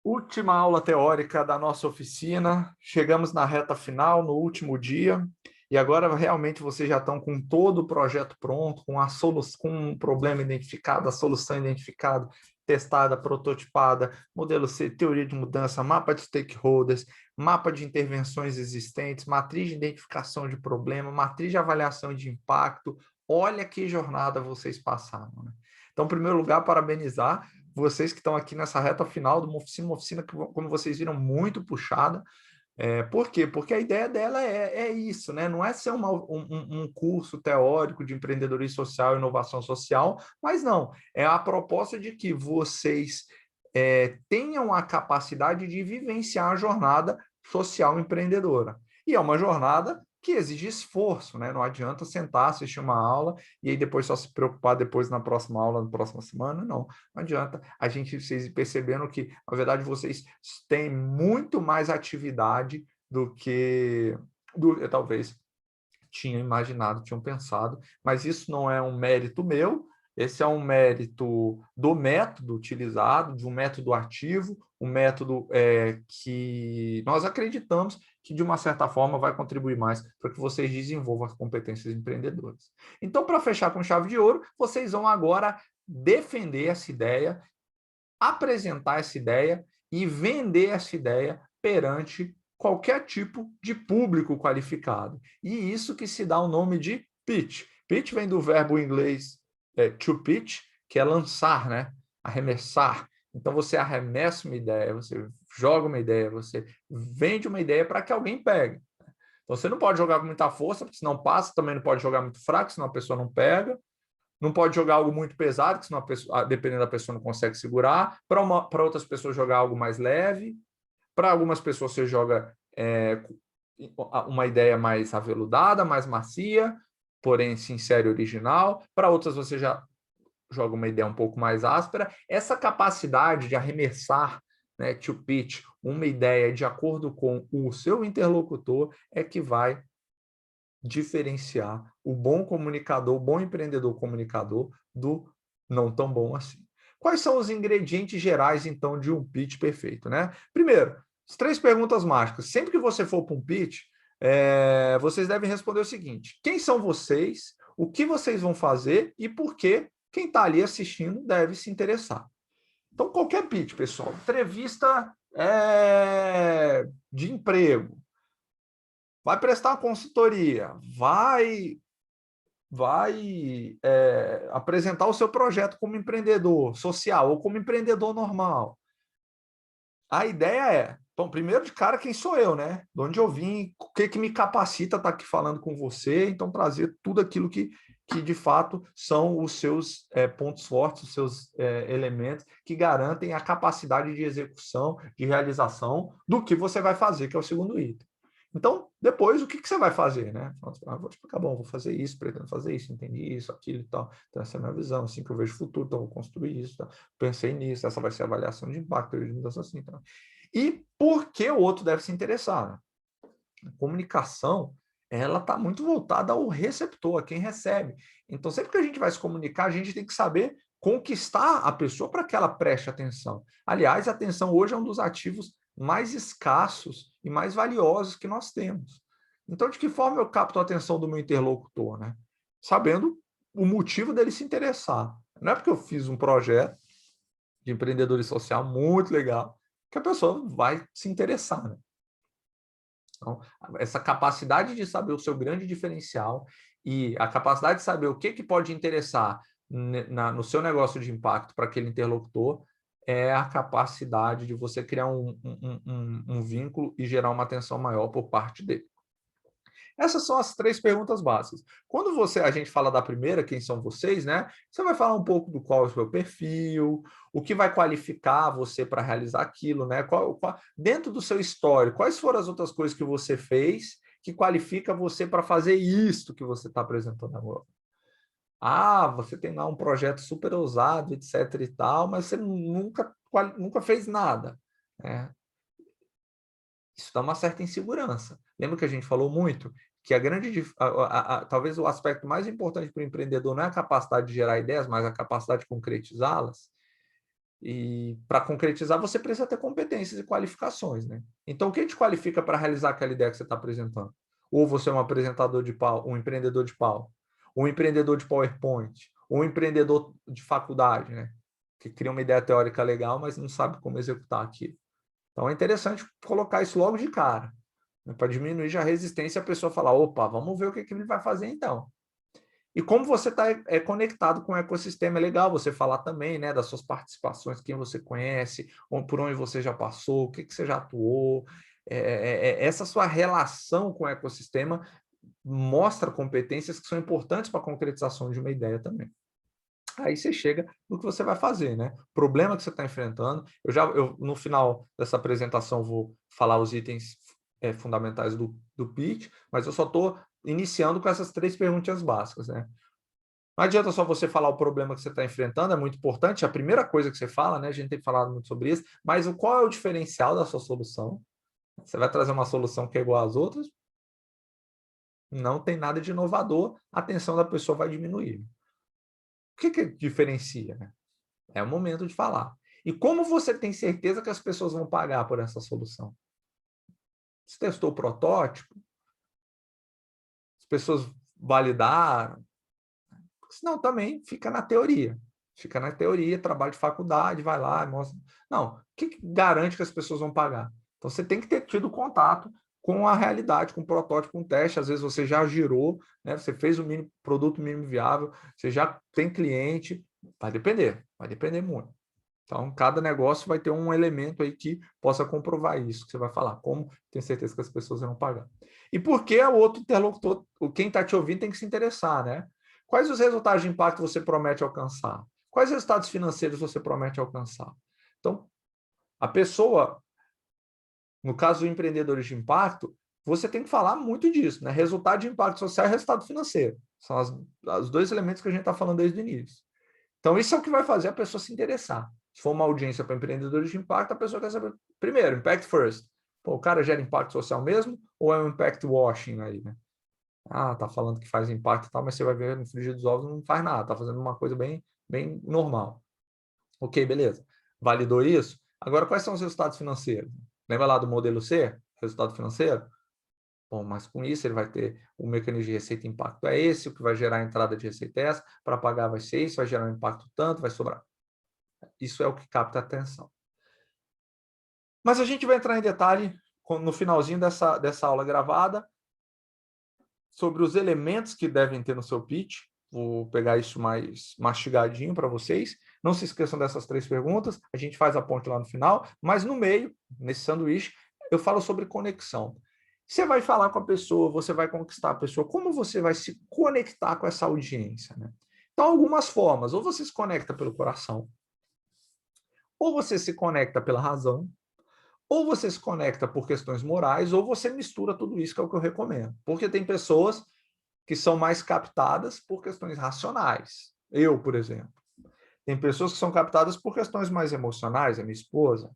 Última aula teórica da nossa oficina, chegamos na reta final, no último dia, e agora realmente vocês já estão com todo o projeto pronto, com um problema identificado, a solução identificada, testada, prototipada, modelo C, teoria de mudança, mapa de stakeholders, mapa de intervenções existentes, matriz de identificação de problema, matriz de avaliação de impacto. Olha que jornada vocês passaram, né? Então, em primeiro lugar, parabenizar vocês que estão aqui nessa reta final de uma oficina que, como vocês viram, muito puxada. Por quê? Porque a ideia dela é isso, né? Não é ser um curso teórico de empreendedorismo social e inovação social, mas não, é a proposta de que vocês tenham a capacidade de vivenciar a jornada social empreendedora. E é uma jornada que exige esforço, né? Não adianta sentar, assistir uma aula e aí depois só se preocupar depois na próxima aula, na próxima semana, não. Não adianta. Vocês percebendo que, na verdade, vocês têm muito mais atividade do que talvez tinham imaginado, tinham pensado, mas isso não é um mérito meu, esse é um mérito do método utilizado, de um método ativo, um método que nós acreditamos que, de uma certa forma, vai contribuir mais para que vocês desenvolvam as competências empreendedoras. Então, para fechar com chave de ouro, vocês vão agora defender essa ideia, apresentar essa ideia e vender essa ideia perante qualquer tipo de público qualificado. E isso que se dá o nome de pitch. Pitch vem do verbo em inglês to pitch, que é lançar, né? Arremessar. Então, você arremessa uma ideia, você joga uma ideia, você vende uma ideia para que alguém pegue. Então, você não pode jogar com muita força, porque senão passa, também não pode jogar muito fraco, senão a pessoa não pega. Não pode jogar algo muito pesado, que senão, dependendo da pessoa, não consegue segurar. Para outras pessoas, jogar algo mais leve. Para algumas pessoas, você joga uma ideia mais aveludada, mais macia, porém sincera e original. Para outras, você já joga uma ideia um pouco mais áspera. Essa capacidade de arremessar, né, to pitch, uma ideia de acordo com o seu interlocutor é que vai diferenciar o bom comunicador, o bom empreendedor comunicador do não tão bom assim. Quais são os ingredientes gerais, então, de um pitch perfeito, né? Primeiro, as 3 perguntas mágicas. Sempre que você for para um pitch, vocês devem responder o seguinte: quem são vocês, o que vocês vão fazer e por que quem está ali assistindo deve se interessar. Então, qualquer pitch, pessoal, entrevista de emprego, vai prestar uma consultoria, vai apresentar o seu projeto como empreendedor social ou como empreendedor normal. A ideia é, bom, primeiro de cara, quem sou eu, né? De onde eu vim, o que me capacita a estar aqui falando com você, então trazer tudo aquilo que de fato são os seus pontos fortes, os seus elementos que garantem a capacidade de execução, de realização do que você vai fazer, que é o segundo item. Então, depois, o que você vai fazer, né? Vou explicar, bom, vou fazer isso, pretendo fazer isso, entendi isso, aquilo e tal. Então, essa é a minha visão, assim que eu vejo o futuro, então vou construir isso, tá? Pensei nisso, essa vai ser a avaliação de impacto, de mudança assim, tá? E por que o outro deve se interessar? Né? A comunicação, ela está muito voltada ao receptor, a quem recebe. Então, sempre que a gente vai se comunicar, a gente tem que saber conquistar a pessoa para que ela preste atenção. Aliás, a atenção hoje é um dos ativos mais escassos e mais valiosos que nós temos. Então, de que forma eu capto a atenção do meu interlocutor, né? Sabendo o motivo dele se interessar. Não é porque eu fiz um projeto de empreendedorismo social muito legal que a pessoa vai se interessar, né? Então, essa capacidade de saber o seu grande diferencial e a capacidade de saber o que pode interessar no seu negócio de impacto para aquele interlocutor é a capacidade de você criar um vínculo e gerar uma atenção maior por parte dele. Essas são as 3 perguntas básicas. Quando a gente fala da primeira, quem são vocês, né? Você vai falar um pouco do qual é o seu perfil, o que vai qualificar você para realizar aquilo, né? Dentro do seu histórico, quais foram as outras coisas que você fez que qualifica você para fazer isso que você está apresentando agora? Ah, você tem lá um projeto super ousado, etc e tal, mas você nunca fez nada, né? Isso dá uma certa insegurança. Lembra que a gente falou muito que talvez o aspecto mais importante para o empreendedor não é a capacidade de gerar ideias, mas a capacidade de concretizá-las? E para concretizar, você precisa ter competências e qualificações, né? Então, o que te qualifica para realizar aquela ideia que você está apresentando? Ou você é um apresentador de pau, um empreendedor de pau, um empreendedor de PowerPoint, um empreendedor de faculdade, né? Que cria uma ideia teórica legal, mas não sabe como executar aqui. Então, é interessante colocar isso logo de cara, né? Para diminuir já a resistência e a pessoa falar, opa, vamos ver o que ele vai fazer então. E como você está conectado com o ecossistema, é legal você falar também, né, das suas participações, quem você conhece, por onde você já passou, o que você já atuou. Essa sua relação com o ecossistema mostra competências que são importantes para a concretização de uma ideia também. Aí você chega no que você vai fazer, né? Problema que você está enfrentando. No final dessa apresentação, vou falar os itens fundamentais do pitch, mas eu só estou iniciando com essas 3 perguntas básicas, né? Não adianta só você falar o problema que você está enfrentando, é muito importante, é a primeira coisa que você fala, né? A gente tem falado muito sobre isso, mas qual é o diferencial da sua solução? Você vai trazer uma solução que é igual às outras? Não tem nada de inovador, a atenção da pessoa vai diminuir. O que diferencia, né? É o momento de falar. E como você tem certeza que as pessoas vão pagar por essa solução? Você testou o protótipo? As pessoas validaram? Senão também fica na teoria. Fica na teoria, trabalho de faculdade, vai lá, mostra. Não, o que garante que as pessoas vão pagar? Então você tem que ter tido contato com a realidade, com o protótipo, com o teste. Às vezes você já girou, né? Você fez o produto mínimo viável, você já tem cliente. Vai depender muito. Então, cada negócio vai ter um elemento aí que possa comprovar isso, que você vai falar, como tem certeza que as pessoas vão pagar. E por que o outro interlocutor, quem está te ouvindo tem que se interessar, né? Quais os resultados de impacto você promete alcançar? Quais resultados financeiros você promete alcançar? Então, a pessoa, no caso dos empreendedores de impacto, você tem que falar muito disso, né? Resultado de impacto social e resultado financeiro. São os 2 elementos que a gente está falando desde o início. Então, isso é o que vai fazer a pessoa se interessar. Se for uma audiência para empreendedores de impacto, a pessoa quer saber, primeiro, impact first. Pô, o cara gera impacto social mesmo ou é um impact washing aí, né? Ah, tá falando que faz impacto e tal, mas você vai ver no frigir dos ovos não faz nada, tá fazendo uma coisa bem normal. Ok, beleza. Validou isso? Agora, quais são os resultados financeiros? Lembra lá do modelo C? Resultado financeiro? Bom, mas com isso ele vai ter o mecanismo de receita e impacto é esse, o que vai gerar a entrada de receita é essa, para pagar vai ser isso, vai gerar um impacto tanto, vai sobrar. Isso é o que capta a atenção. Mas a gente vai entrar em detalhe no finalzinho dessa aula gravada sobre os elementos que devem ter no seu pitch. Vou pegar isso mais mastigadinho para vocês. Não se esqueçam dessas 3 perguntas. A gente faz a ponte lá no final, mas no meio, nesse sanduíche, eu falo sobre conexão. Você vai falar com a pessoa, você vai conquistar a pessoa. Como você vai se conectar com essa audiência, né? Então, algumas formas. Ou você se conecta pelo coração, ou você se conecta pela razão, ou você se conecta por questões morais, ou você mistura tudo isso, que é o que eu recomendo. Porque tem pessoas que são mais captadas por questões racionais. Eu, por exemplo. Tem pessoas que são captadas por questões mais emocionais, a minha esposa.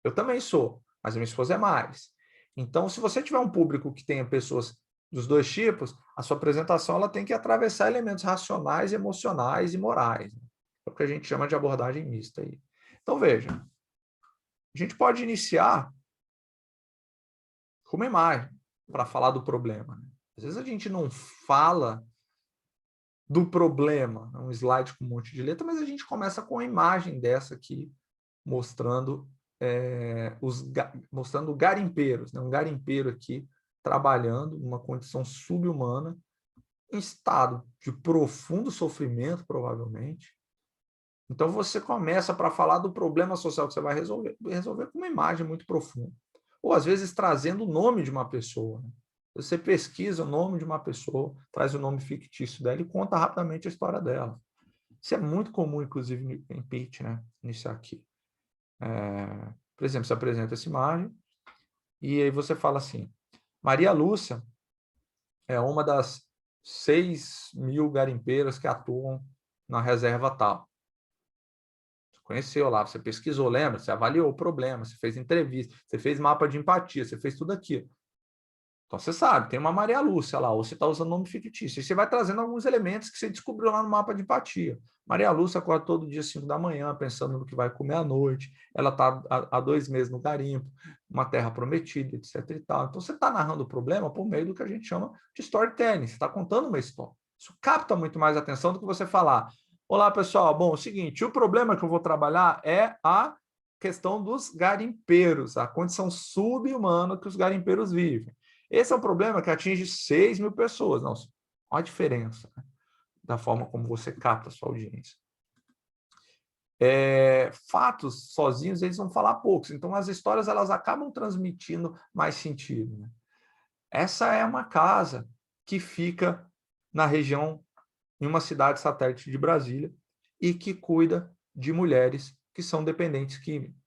Eu também sou, mas a minha esposa é mais. Então, se você tiver um público que tenha pessoas dos 2 tipos, a sua apresentação ela tem que atravessar elementos racionais, emocionais e morais. É o que a gente chama de abordagem mista aí. Então, veja, a gente pode iniciar com uma imagem para falar do problema. Às vezes a gente não fala do problema, um slide com um monte de letra, mas a gente começa com a imagem dessa aqui, mostrando mostrando garimpeiros, né? Um garimpeiro aqui trabalhando numa condição subhumana, em estado de profundo sofrimento, provavelmente. Então você começa para falar do problema social que você vai resolver com uma imagem muito profunda. Ou às vezes trazendo o nome de uma pessoa, né? Você pesquisa o nome de uma pessoa, traz o nome fictício dela e conta rapidamente a história dela. Isso é muito comum, inclusive, em pitch, né? Nisso aqui. Por exemplo, você apresenta essa imagem e aí você fala assim, Maria Lúcia é uma das 6.000 garimpeiras que atuam na reserva tal. Você conheceu lá, você pesquisou, lembra? Você avaliou o problema, você fez entrevista, você fez mapa de empatia, você fez tudo aquilo. Então, você sabe, tem uma Maria Lúcia lá, ou você está usando nome fictício. E você vai trazendo alguns elementos que você descobriu lá no mapa de empatia. Maria Lúcia acorda todo dia às 5 da manhã, pensando no que vai comer à noite. Ela está há 2 meses no garimpo, uma terra prometida, etc. e tal. Então, você está narrando o problema por meio do que a gente chama de storytelling. Você está contando uma história. Isso capta muito mais atenção do que você falar: olá, pessoal, bom, é o seguinte, o problema que eu vou trabalhar é a questão dos garimpeiros, a condição sub-humana que os garimpeiros vivem. Esse é um problema que atinge 6 mil pessoas. Não, olha a diferença, né, da forma como você capta a sua audiência. Fatos sozinhos, eles vão falar poucos. Então, as histórias elas acabam transmitindo mais sentido. Né? Essa é uma casa que fica na região, em uma cidade satélite de Brasília, e que cuida de mulheres que são dependentes químicas.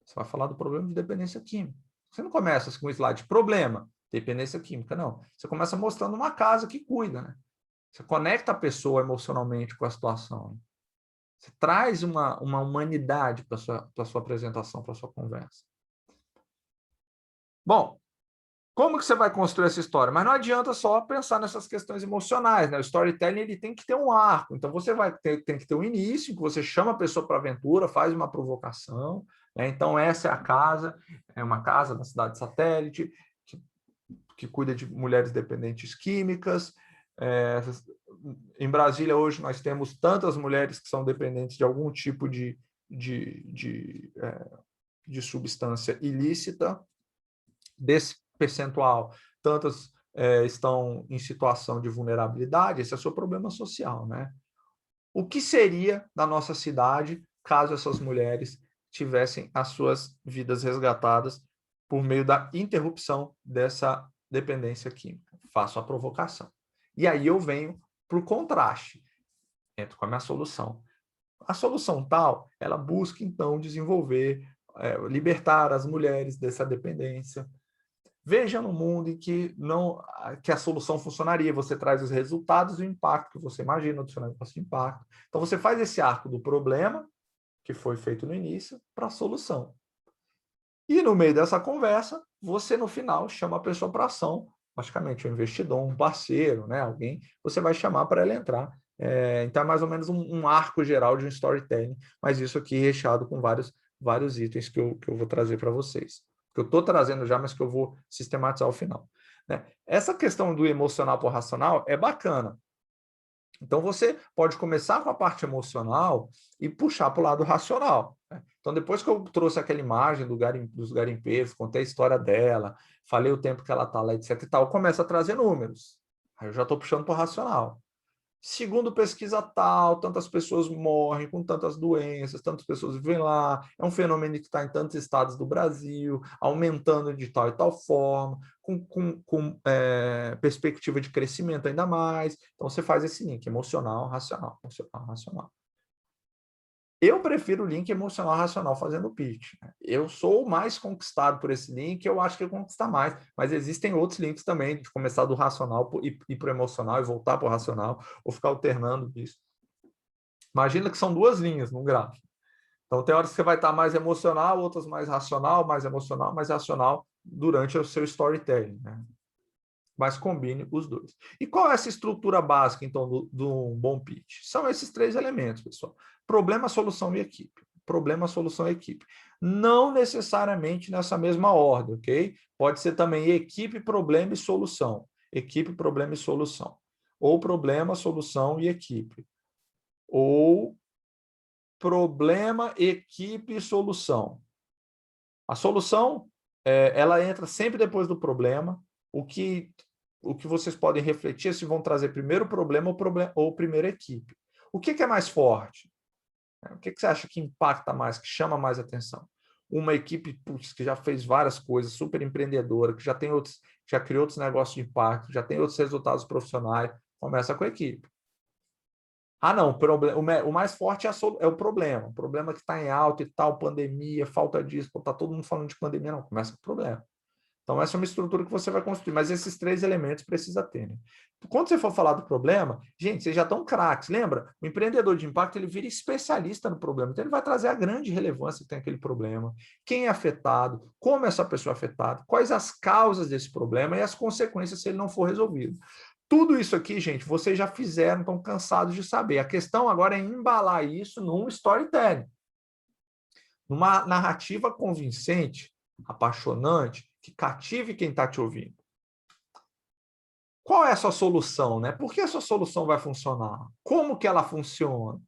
Você vai falar do problema de dependência química. Você não começa com um slide, problema, dependência química, não. Você começa mostrando uma casa que cuida, né? Você conecta a pessoa emocionalmente com a situação. Né? Você traz uma humanidade para a sua apresentação, para a sua conversa. Bom, como que você vai construir essa história? Mas não adianta só pensar nessas questões emocionais, né? O storytelling ele tem que ter um arco. Então, você tem que ter um início, em que você chama a pessoa para a aventura, faz uma provocação. Né? Então, essa é a casa, é uma casa na cidade satélite, que cuida de mulheres dependentes químicas. Em Brasília, hoje, nós temos tantas mulheres que são dependentes de algum tipo de substância ilícita. Desse percentual, tantas estão em situação de vulnerabilidade. Esse é o seu problema social, né? O que seria da nossa cidade caso essas mulheres tivessem as suas vidas resgatadas por meio da interrupção dessa dependência química? Faço a provocação. E aí eu venho para o contraste, entro com a minha solução. A solução tal, ela busca, então, desenvolver, libertar as mulheres dessa dependência. Veja no mundo em que a solução funcionaria. Você traz os resultados e o impacto que você imagina do seu negócio de impacto. Então, você faz esse arco do problema, que foi feito no início, para a solução. E no meio dessa conversa, você no final chama a pessoa para ação, logicamente um investidor, um parceiro, né? Alguém, você vai chamar para ela entrar. Então, é mais ou menos um arco geral de um storytelling, mas isso aqui recheado com vários itens que eu vou trazer para vocês. Que eu estou trazendo já, mas que eu vou sistematizar ao final. Né? Essa questão do emocional para o racional é bacana. Então, você pode começar com a parte emocional e puxar para o lado racional. Né? Então, depois que eu trouxe aquela imagem dos garimpeiros, contei a história dela, falei o tempo que ela está lá, etc. e tal, eu começo a trazer números. Aí eu já estou puxando para o racional. Segundo pesquisa tal, tantas pessoas morrem com tantas doenças, tantas pessoas vivem lá, é um fenômeno que está em tantos estados do Brasil, aumentando de tal e tal forma, com perspectiva de crescimento ainda mais. Então, você faz esse link emocional, racional, emocional, racional. Eu prefiro o link emocional racional fazendo pitch. Né? Eu sou mais conquistado por esse link, eu acho que eu conquista mais, mas existem outros links também, de começar do racional e ir para o emocional e voltar para o racional, ou ficar alternando isso. Imagina que são 2 linhas no gráfico. Então, tem horas que você vai estar mais emocional, outras mais racional, mais emocional, mais racional, durante o seu storytelling. Né? Mas combine os dois. E qual é essa estrutura básica, então, do bom pitch? São esses 3 elementos, pessoal. Problema, solução e equipe. Problema, solução e equipe. Não necessariamente nessa mesma ordem, ok? Pode ser também equipe, problema e solução. Equipe, problema e solução. Ou problema, solução e equipe. Ou problema, equipe e solução. A solução, ela entra sempre depois do problema. O que vocês podem refletir é se vão trazer primeiro o problema ou primeiro a equipe. O que é mais forte? O que você acha que impacta mais, que chama mais atenção? Uma equipe que já fez várias coisas, super empreendedora, que já criou outros negócios de impacto, já tem outros resultados profissionais, começa com a equipe. Ah, não, o mais forte é o problema que está em alta e tal, pandemia, falta disso, está todo mundo falando de pandemia, não, começa com o problema. Então, essa é uma estrutura que você vai construir, mas esses 3 elementos precisa ter, né? Quando você for falar do problema, gente, vocês já estão craques, lembra? O empreendedor de impacto, ele vira especialista no problema, então ele vai trazer a grande relevância que tem aquele problema, quem é afetado, como essa pessoa é afetada, quais as causas desse problema e as consequências se ele não for resolvido. Tudo isso aqui, gente, vocês já fizeram, estão cansados de saber. A questão agora é embalar isso num storytelling, numa narrativa convincente, apaixonante, que cative quem está te ouvindo. Qual é a sua solução, né? Por que a sua solução vai funcionar? Como que ela funciona?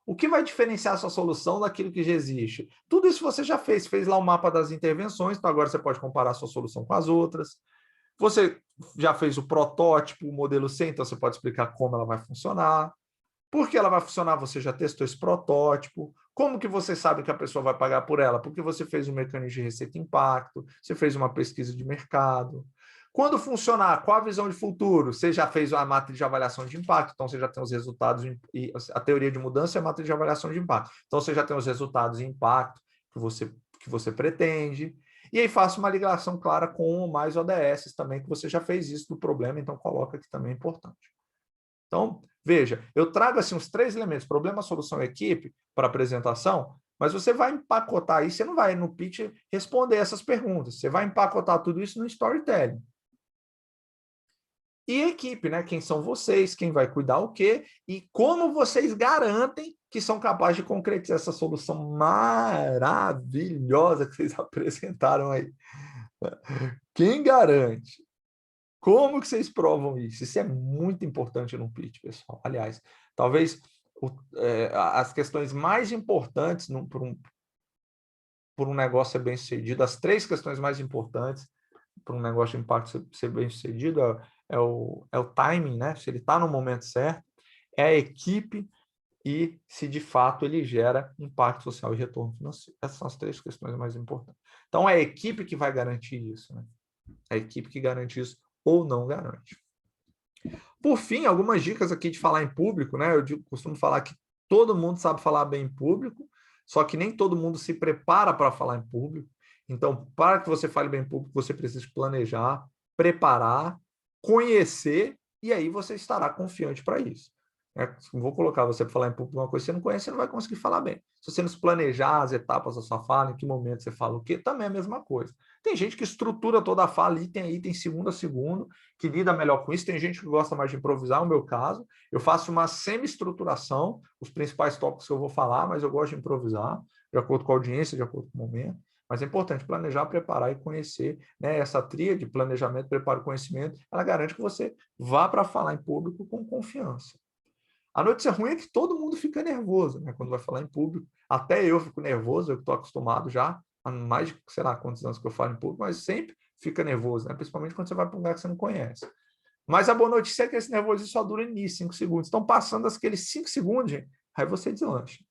O que vai diferenciar a sua solução daquilo que já existe? Tudo isso você já fez lá o mapa das intervenções, então agora você pode comparar a sua solução com as outras. Você já fez o protótipo, o modelo C, então você pode explicar como ela vai funcionar. Por que ela vai funcionar? Você já testou esse protótipo. Como que você sabe que a pessoa vai pagar por ela? Porque você fez um mecanismo de receita e impacto, você fez uma pesquisa de mercado. Quando funcionar, qual a visão de futuro? Você já fez a matriz de avaliação de impacto, então você já tem os resultados, e a teoria de mudança é a matriz de avaliação de impacto. Então você já tem os resultados em impacto que você pretende. E aí faça uma ligação clara com mais ODS também, que você já fez isso do problema, então coloca aqui também é importante. Então, veja, eu trago assim os 3 elementos, problema, solução e equipe, para a apresentação, mas você vai empacotar isso, você não vai no pitch responder essas perguntas, você vai empacotar tudo isso no storytelling. E a equipe, né? Quem são vocês, quem vai cuidar o quê, e como vocês garantem que são capazes de concretizar essa solução maravilhosa que vocês apresentaram aí. Quem garante? Como que vocês provam isso? Isso é muito importante no pitch, pessoal. Aliás, talvez as questões mais importantes por um negócio ser bem sucedido, as 3 questões mais importantes para um negócio de impacto ser bem sucedido é o timing, né? Se ele está no momento certo, é a equipe e se de fato ele gera impacto social e retorno financeiro. Essas são as 3 questões mais importantes. Então, é a equipe que vai garantir isso, né? É a equipe que garante isso ou não garante. Por fim, algumas dicas aqui de falar em público, né? Eu costumo falar que todo mundo sabe falar bem em público, só que nem todo mundo se prepara para falar em público. Então, para que você fale bem em público, você precisa planejar, preparar, conhecer, e aí você estará confiante para isso. Não vou colocar você para falar em público uma coisa que você não conhece, você não vai conseguir falar bem. Se você não se planejar as etapas da sua fala, em que momento você fala o quê, também é a mesma coisa. Tem gente que estrutura toda a fala, item segundo a segundo, que lida melhor com isso. Tem gente que gosta mais de improvisar, no meu caso. Eu faço uma semi-estruturação, os principais tópicos que eu vou falar, mas eu gosto de improvisar, de acordo com a audiência, de acordo com o momento. Mas é importante planejar, preparar e conhecer, né? Essa tríade, planejamento, preparo e conhecimento, ela garante que você vá para falar em público com confiança. A notícia ruim é que todo mundo fica nervoso, né? Quando vai falar em público. Até eu fico nervoso, eu estou acostumado já, há mais de, sei lá, quantos anos que eu falo em público, mas sempre fica nervoso, né? Principalmente quando você vai para um lugar que você não conhece. Mas a boa notícia é que esse nervosismo só dura início, 5 segundos. Então, passando aqueles 5 segundos, gente, aí você deslancha.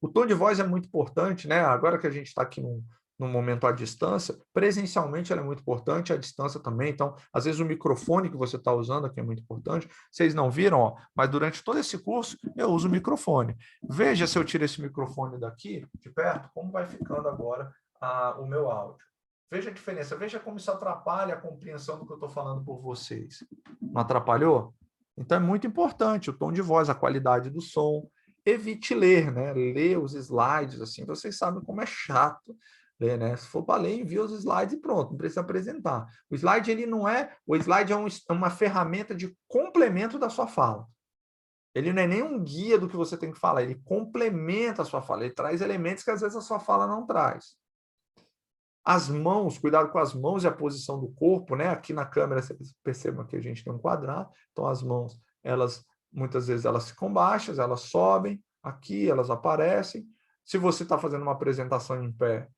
O tom de voz é muito importante, né? Agora que a gente está aqui num momento à distância, presencialmente ela é muito importante, à distância também. Então, às vezes o microfone que você está usando aqui é muito importante. Vocês não viram, ó, mas durante todo esse curso eu uso o microfone. Veja se eu tiro esse microfone daqui, de perto, como vai ficando agora o meu áudio. Veja a diferença, veja como isso atrapalha a compreensão do que eu estou falando por vocês. Não atrapalhou? Então é muito importante o tom de voz, a qualidade do som. Evite ler, né? Ler os slides, assim, vocês sabem como é chato ler, né? Se for para ler, envia os slides e pronto, não precisa apresentar. O slide, ele não é... O slide é uma ferramenta de complemento da sua fala. Ele não é nem um guia do que você tem que falar, ele complementa a sua fala, ele traz elementos que às vezes a sua fala não traz. As mãos, cuidado com as mãos e a posição do corpo, né? Aqui na câmera, vocês percebam que a gente tem um quadrado, então as mãos, elas muitas vezes elas ficam baixas, elas sobem, aqui elas aparecem. Se você está fazendo uma apresentação em pé,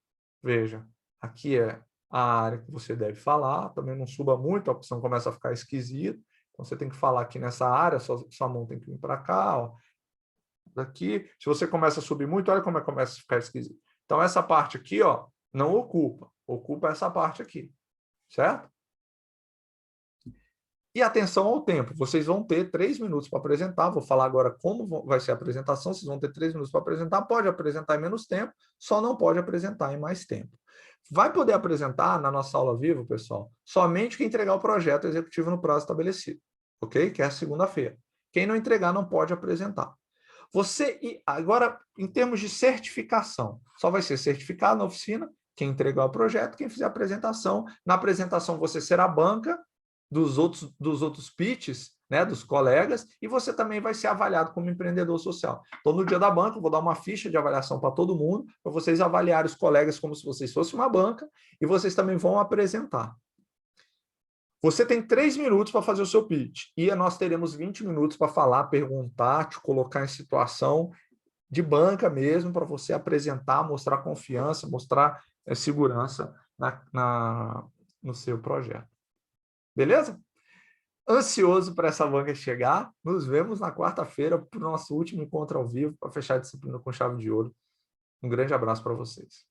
veja, aqui é a área que você deve falar, também não suba muito, a opção começa a ficar esquisita, então você tem que falar aqui nessa área, sua mão tem que vir para cá, ó, daqui. Se você começa a subir muito, olha como começa a ficar esquisito. Então essa parte aqui, ó, não ocupa essa parte aqui, certo? E atenção ao tempo, vocês vão ter 3 minutos para apresentar, vou falar agora como vai ser a apresentação, vocês vão ter 3 minutos para apresentar, pode apresentar em menos tempo, só não pode apresentar em mais tempo. Vai poder apresentar na nossa aula viva, pessoal, somente quem entregar o projeto executivo no prazo estabelecido, ok? Que é segunda-feira. Quem não entregar não pode apresentar. Agora, em termos de certificação, só vai ser certificado na oficina quem entregar o projeto, quem fizer a apresentação. Na apresentação você será banca dos outros pitches, né, dos colegas, e você também vai ser avaliado como empreendedor social. Então, no dia da banca, eu vou dar uma ficha de avaliação para todo mundo, para vocês avaliarem os colegas como se vocês fossem uma banca, e vocês também vão apresentar. Você tem 3 minutos para fazer o seu pitch, e nós teremos 20 minutos para falar, perguntar, te colocar em situação de banca mesmo, para você apresentar, mostrar confiança, mostrar segurança no seu projeto. Beleza? Ansioso para essa banca chegar. Nos vemos na quarta-feira para o nosso último encontro ao vivo, para fechar a disciplina com chave de ouro. Um grande abraço para vocês.